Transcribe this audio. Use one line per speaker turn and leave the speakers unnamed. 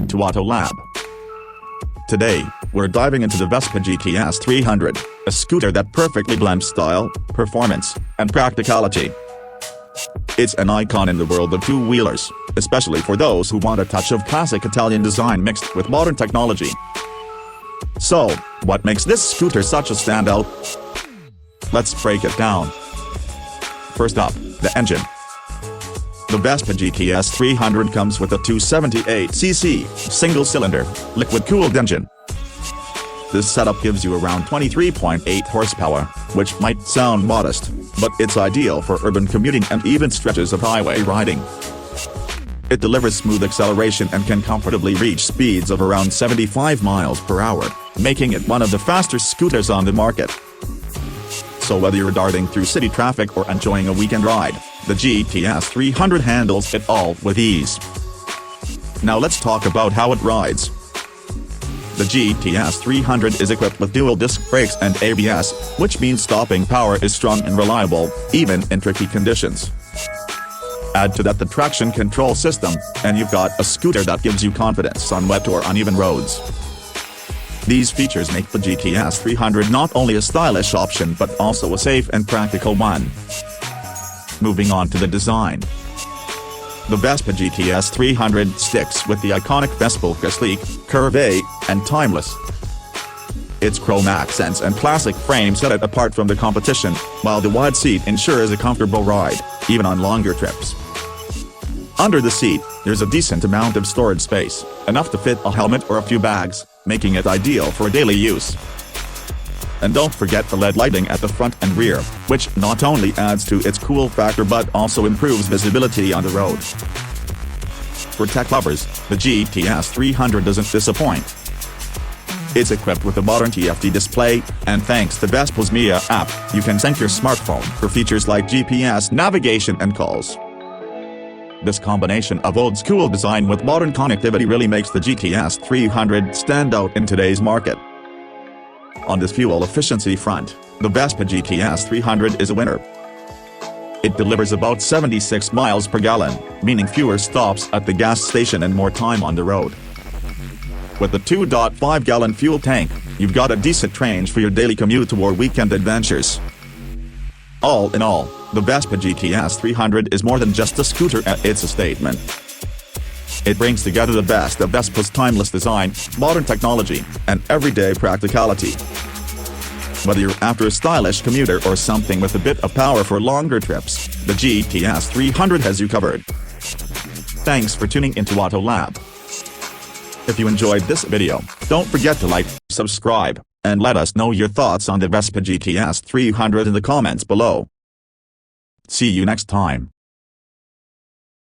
back to Auto Lab. Today, we're diving into the Vespa GTS 300, a scooter that perfectly blends style, performance, and practicality. It's an icon in the world of two-wheelers, especially for those who want a touch of classic Italian design mixed with modern technology. So, what makes this scooter such a standout? Let's break it down. First up, the engine. The Vespa GTS 300 comes with a 278cc, single-cylinder, liquid-cooled engine. This setup gives you around 23.8 horsepower, which might sound modest, but it's ideal for urban commuting and even stretches of highway riding. It delivers smooth acceleration and can comfortably reach speeds of around 75 miles per hour, making it one of the fastest scooters on the market. So whether you're darting through city traffic or enjoying a weekend ride, the GTS 300 handles it all with ease. Now let's talk about how it rides. The GTS 300 is equipped with dual disc brakes and ABS, which means stopping power is strong and reliable, even in tricky conditions. Add to that the traction control system, and you've got a scooter that gives you confidence on wet or uneven roads. These features make the GTS 300 not only a stylish option but also a safe and practical one. Moving on to the design. The Vespa GTS 300 sticks with the iconic Vespa look, sleek, curvy, and timeless. Its chrome accents and classic frame set it apart from the competition, while the wide seat ensures a comfortable ride, even on longer trips. Under the seat, there's a decent amount of storage space, enough to fit a helmet or a few bags, making it ideal for daily use. And don't forget the LED lighting at the front and rear, which not only adds to its cool factor but also improves visibility on the road. For tech lovers, the GTS 300 doesn't disappoint. It's equipped with a modern TFT display, and thanks to Vespa's Mia app, you can sync your smartphone for features like GPS navigation and calls. This combination of old-school design with modern connectivity really makes the GTS 300 stand out in today's market. On this fuel efficiency front, the Vespa GTS 300 is a winner. It delivers about 76 miles per gallon, meaning fewer stops at the gas station and more time on the road. With a 2.5-gallon fuel tank, you've got a decent range for your daily commute or weekend adventures. All in all, the Vespa GTS 300 is more than just a scooter, it's a statement. It brings together the best of Vespa's timeless design, modern technology, and everyday practicality. Whether you're after a stylish commuter or something with a bit of power for longer trips, the GTS 300 has you covered. Thanks for tuning into Auto Lab. If you enjoyed this video, don't forget to like, subscribe, and let us know your thoughts on the Vespa GTS 300 in the comments below. See you next time.